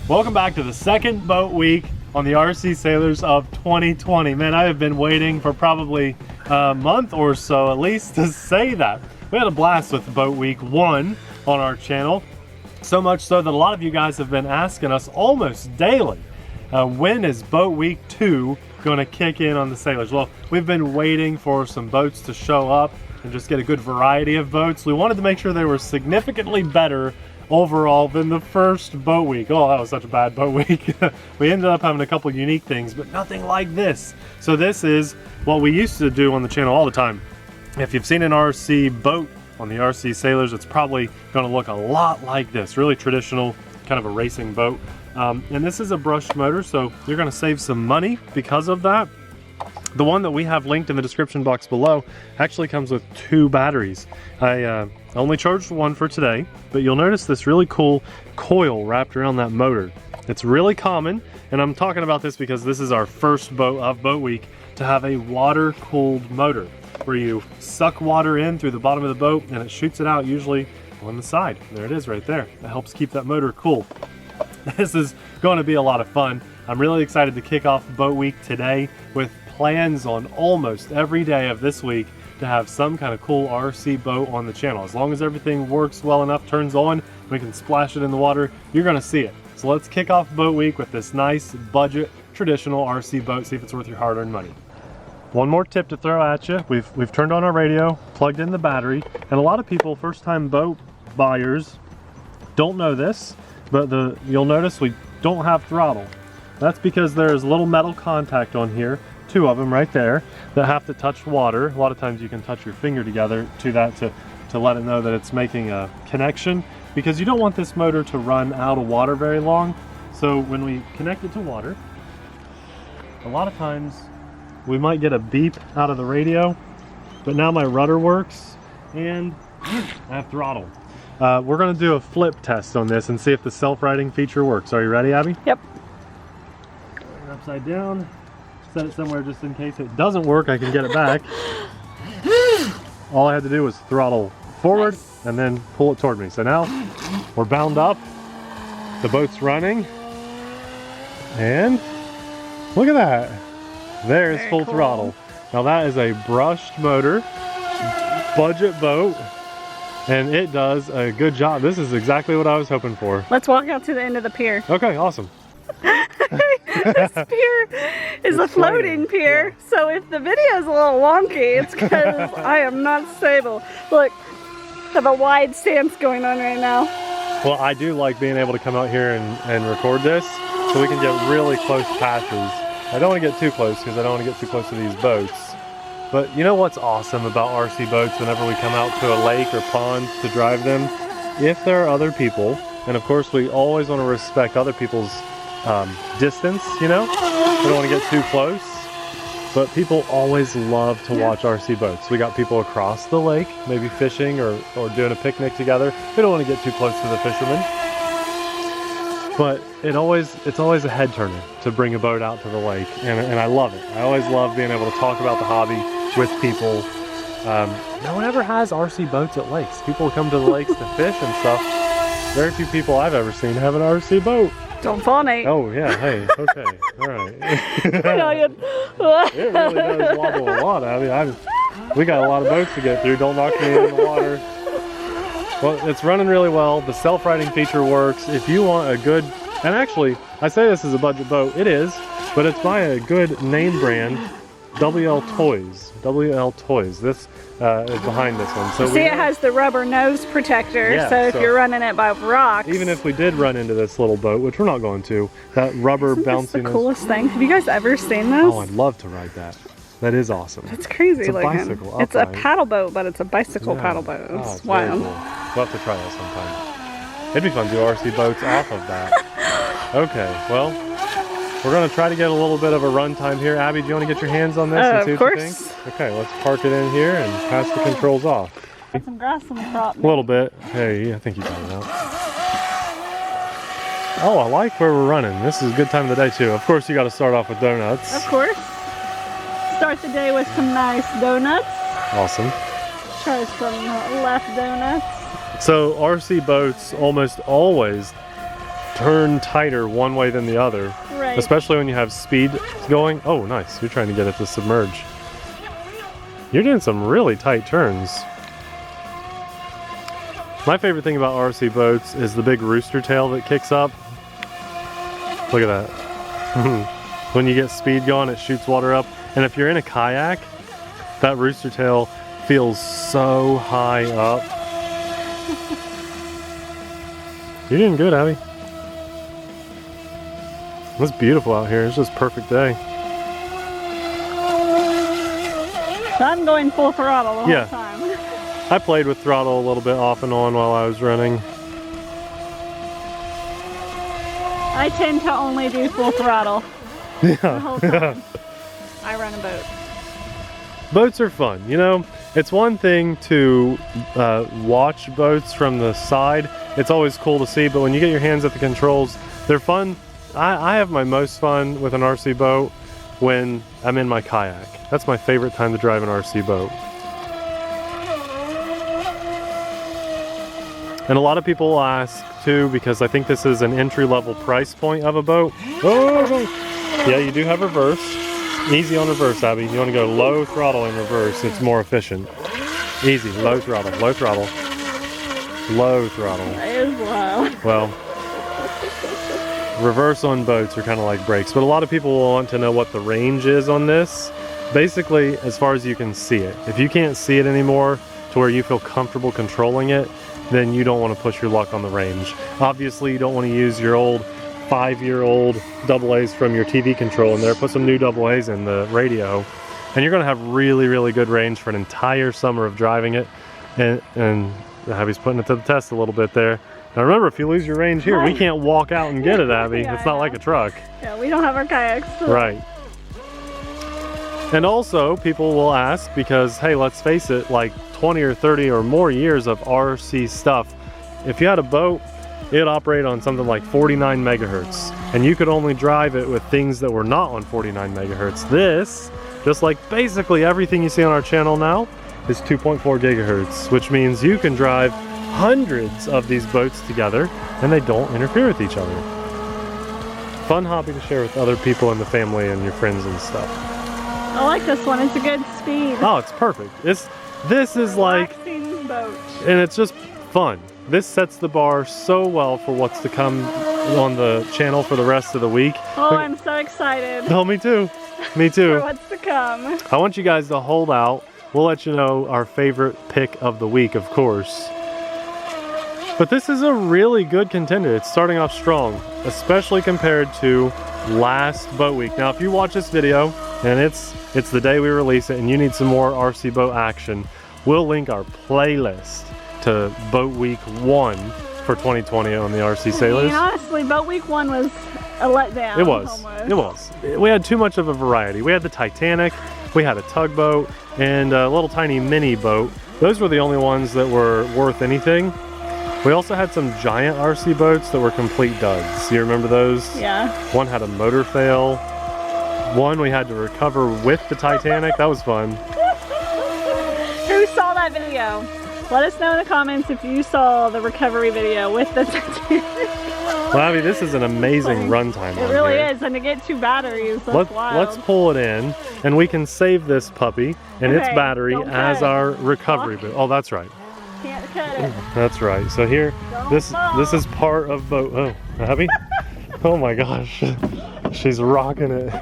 Welcome back to the second boat week on the RC Sailors of 2020. Man, I have been waiting for probably a month or so at least to say that. We had a blast with boat week 1 on our channel. So much so that a lot of you guys have been asking us almost daily, when is boat week 2 going to kick in on the Sailors? Well, we've been waiting for some boats to show up and just get a good variety of boats. We wanted to make sure they were significantly better overall than the first boat week. Oh, that was such a bad boat week. We ended up having a couple unique things, but nothing like this. So this is what we used to do on the channel all the time. If you've seen an RC boat on the RC Sailors, it's probably going to look a lot like this. Really traditional, kind of a racing boat. And this is a brushed motor, so you're going to save some money because of that. The one that we have linked in the description box below actually comes with 2 batteries. I only charged one for today, but you'll notice this really cool coil wrapped around that motor. It's really common, and I'm talking about this because this is our first boat of boat week to have a water-cooled motor, where you suck water in through the bottom of the boat and it shoots it out usually on the side. There it is right there. That helps keep that motor cool. This is going to be a lot of fun. I'm really excited to kick off boat week today with plans on almost every day of this week to have some kind of cool RC boat on the channel. As long as everything works well enough, turns on, we can splash it in the water, you're going to see it. So let's kick off boat week with this nice budget traditional RC boat, see if it's worth your hard-earned money. One more tip to throw at you. We've turned on our radio, plugged in the battery, and a lot of people, first-time boat buyers, don't know this, but you'll notice we don't have throttle. That's because there's a little metal contact on here, 2 of them right there, that have to touch water. A lot of times you can touch your finger together to that to let it know that it's making a connection, because you don't want this motor to run out of water very long. So when we connect it to water, a lot of times we might get a beep out of the radio, but now my rudder works and I have throttle. We're going to do a flip test on this and see if the self-righting feature works. Are you ready, Abby? Yep. Upside down. Set it somewhere just in case it doesn't work, I can get it back. All I had to do was throttle forward and then pull it toward me. So now we're bound up. The boat's running. And look at that. There's Very full cool. throttle. Now that is a brushed motor, budget boat, and it does a good job. This is exactly what I was hoping for. Let's walk out to the end of the pier. Okay, awesome. This pier is a floating pier, so if the video is a little wonky, it's because I am not stable. Look, I have a wide stance going on right now. Well, I do like being able to come out here and record this, so we can get really close patches. I don't want to get too close because I don't want to get too close to these boats. But you know what's awesome about RC boats whenever we come out to a lake or pond to drive them? If there are other people, and of course we always want to respect other people's distance, you know? We don't want to get too close. But people always love to watch RC boats. We got people across the lake, maybe fishing or doing a picnic together. We don't want to get too close to the fishermen. But it's always a head turner to bring a boat out to the lake, and I love it. I always love being able to talk about the hobby with people. No one ever has RC boats at lakes. People come to the lakes to fish and stuff. Very few people I've ever seen have an RC boat. Don't fall, Nate. Oh yeah, hey, okay, all right. It really does wobble a lot. I mean, we got a lot of boats to get through. Don't knock me in the water. Well, it's running really well. The self-righting feature works. If you want a good, and actually, I say this is a budget boat. It is, but it's by a good name brand, Wltoys. Wltoys. This is behind this one. So see, it has the rubber nose protector, yeah, so if you're running it by rocks. Even if we did run into this little boat, which we're not going to, that rubber bounciness. That's the coolest thing. Have you guys ever seen this? Oh, I'd love to ride that. That is awesome. It's crazy It's a looking. bicycle. It's a upright. paddle boat, but it's a bicycle paddle boat. It's wild. Cool. We'll have to try that sometime. It'd be fun to do RC boats off of that. Okay, well, we're going to try to get a little bit of a run time here. Abby, do you want to get your hands on this and see what you think? Okay, let's park it in here and pass the controls off. Got some grass in the crop. A little bit. Hey, I think you got it out. Oh, I like where we're running. This is a good time of the day too. Of course, you got to start off with donuts. Of course. Start the day with some nice donuts. Awesome. Try some left donuts. So RC boats almost always turn tighter one way than the other. Right. Especially when you have speed going. Oh, nice. You're trying to get it to submerge. You're doing some really tight turns. My favorite thing about RC boats is the big rooster tail that kicks up. Look at that. When you get speed going, it shoots water up. And if you're in a kayak, that rooster tail feels so high up. You're doing good, Abby. It's beautiful out here. It's just a perfect day. So I'm going full throttle the whole time. I played with throttle a little bit off and on while I was running. I tend to only do full throttle the whole time I run a boat. Boats are fun, you know. It's one thing to watch boats from the side. It's always cool to see, but when you get your hands at the controls, they're fun. I have my most fun with an RC boat when I'm in my kayak. That's my favorite time to drive an RC boat. And a lot of people will ask too, because I think this is an entry-level price point of a boat. Oh, yeah, you do have reverse. Easy on reverse, Abby. You want to go low throttle in reverse. It's more efficient. Easy, low throttle, low throttle, low throttle. That is low. Well, reverse on boats are kind of like brakes, but a lot of people will want to know what the range is on this. Basically, as far as you can see it. If you can't see it anymore to where you feel comfortable controlling it, then you don't want to push your luck on the range. Obviously, you don't want to use your old 5-year-old AA's from your TV control in there. Put some new AA's in the radio, and you're going to have really, really good range for an entire summer of driving it. And Abby's putting it to the test a little bit there. Now remember, if you lose your range here, we can't walk out and get it, Abby. Yeah, it's not like a truck. Yeah, we don't have our kayaks. So. Right. And also, people will ask because, hey, let's face it, like 20 or 30 or more years of RC stuff. If you had a boat, it'd operate on something like 49 megahertz. And you could only drive it with things that were not on 49 megahertz. This, just like basically everything you see on our channel now, is 2.4 gigahertz, which means you can drive hundreds of these boats together and they don't interfere with each other. Fun hobby to share with other people in the family and your friends and stuff. I like this one. It's a good speed. Oh, it's perfect. This is like, relaxing boat. and it's just fun. This sets the bar so well for what's to come on the channel for the rest of the week. Oh, I'm so excited. Oh, me too. Me too. For what's to come. I want you guys to hold out. We'll let you know our favorite pick of the week, of course. But this is a really good contender. It's starting off strong, especially compared to last boat week. Now, if you watch this video and it's the day we release it and you need some more RC boat action, we'll link our playlist to boat week 1 for 2020 on the RC Sailors. I mean, honestly, boat week 1 was a letdown. It was. Almost. It was. We had too much of a variety. We had the Titanic, we had a tugboat, and a little tiny mini boat. Those were the only ones that were worth anything. We also had some giant RC boats that were complete duds. You remember those? Yeah. One had a motor fail. One we had to recover with the Titanic. That was fun. Who saw that video? Let us know in the comments if you saw the recovery video with the Titanic. Well, Abby, this is an amazing runtime. It really is, and to get 2 batteries, that's wild. Let's pull it in, and we can save this puppy and its Okay, battery don't as cut it. our recovery boat. Oh, that's right. Can't cut it. That's right. So here, Don't this fall. is part of boat. Oh, Abby. Oh my gosh, she's rocking it.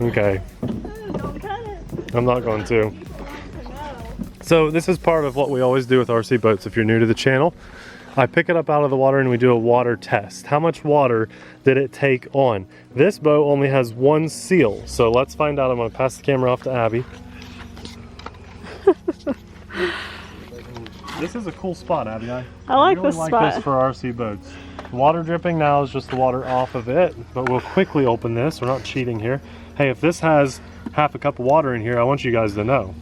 Okay. Don't cut it. I'm not going to. So this is part of what we always do with RC boats. If you're new to the channel, I pick it up out of the water and we do a water test. How much water did it take on? This boat only has 1 seal, so let's find out. I'm going to pass the camera off to Abby. This is a cool spot, Abby. I like really this like spot. this for RC boats. The water dripping now is just the water off of it, but we'll quickly open this. We're not cheating here. Hey, if this has half a cup of water in here, I want you guys to know.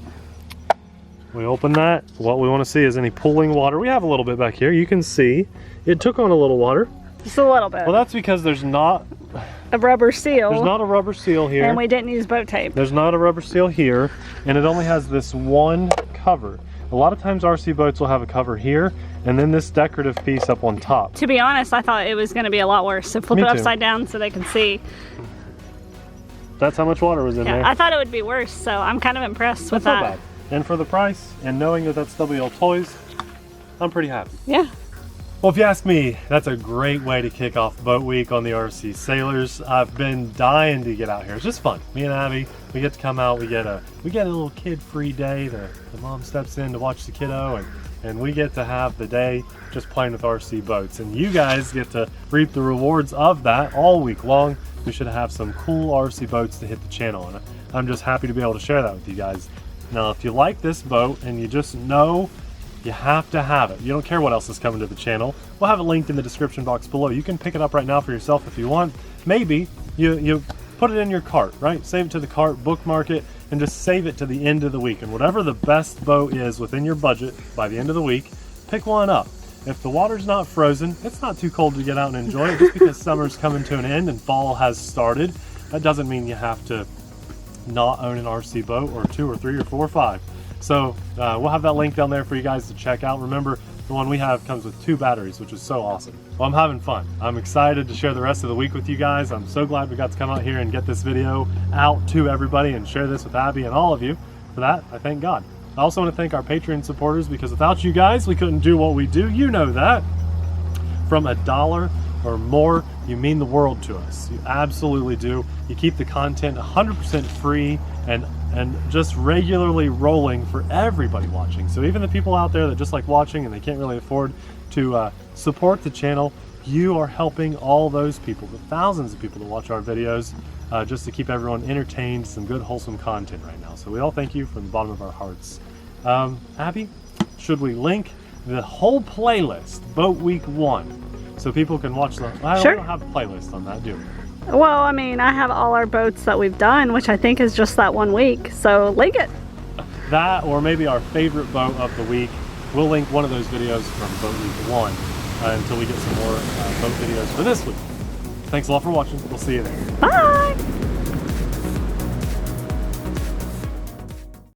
We open that. What we want to see is any pooling water. We have a little bit back here. You can see it took on a little water. Just a little bit. Well, that's because there's not a rubber seal. There's not a rubber seal here. And we didn't use boat tape. There's not a rubber seal here, and it only has this one cover. A lot of times RC boats will have a cover here, and then this decorative piece up on top. To be honest, I thought it was going to be a lot worse. So flip Me it too. upside down so they can see. That's how much water was in Yeah, there. I thought it would be worse, so I'm kind of impressed with That's that. not bad. And for the price, and knowing that that's Wltoys, I'm pretty happy. Yeah. Well, if you ask me, that's a great way to kick off boat week on the RC Sailors. I've been dying to get out here. It's just fun. Me and Abby, we get to come out. We get a little kid-free day. The mom steps in to watch the kiddo, and we get to have the day just playing with RC boats. And you guys get to reap the rewards of that all week long. We should have some cool RC boats to hit the channel, and I'm just happy to be able to share that with you guys. Now, if you like this boat and you just know you have to have it, you don't care what else is coming to the channel, we'll have it linked in the description box below. You can pick it up right now for yourself if you want. Maybe you put it in your cart, right? Save it to the cart, bookmark it, and just save it to the end of the week. And whatever the best boat is within your budget by the end of the week, pick one up. If the water's not frozen, it's not too cold to get out and enjoy it. Just because summer's coming to an end and fall has started, that doesn't mean you have to not own an RC boat, or 2 or 3 or 4 or 5. So we'll have that link down there for you guys to check out. Remember, the one we have comes with 2 batteries, which is so awesome. Well, I'm having fun. I'm excited to share the rest of the week with you guys. I'm so glad we got to come out here and get this video out to everybody and share this with Abby and all of you. For that, I thank God. I also want to thank our Patreon supporters, because without you guys, we couldn't do what we do. You know that. From $1 or more, you mean the world to us. You absolutely do. You keep the content 100% free and just regularly rolling for everybody watching. So even the people out there that just like watching and they can't really afford to support the channel, you are helping all those people, the thousands of people that watch our videos, just to keep everyone entertained, some good wholesome content right now. So we all thank you from the bottom of our hearts. Abby, should we link the whole playlist, Boat Week 1, so people can watch the... I Sure. don't have a playlist on that, do we? Well, I mean, I have all our boats that we've done, which I think is just that 1 week. So link it. That, or maybe our favorite boat of the week. We'll link one of those videos from Boat Week 1 until we get some more boat videos for this week. Thanks a lot for watching. We'll see you there. Bye.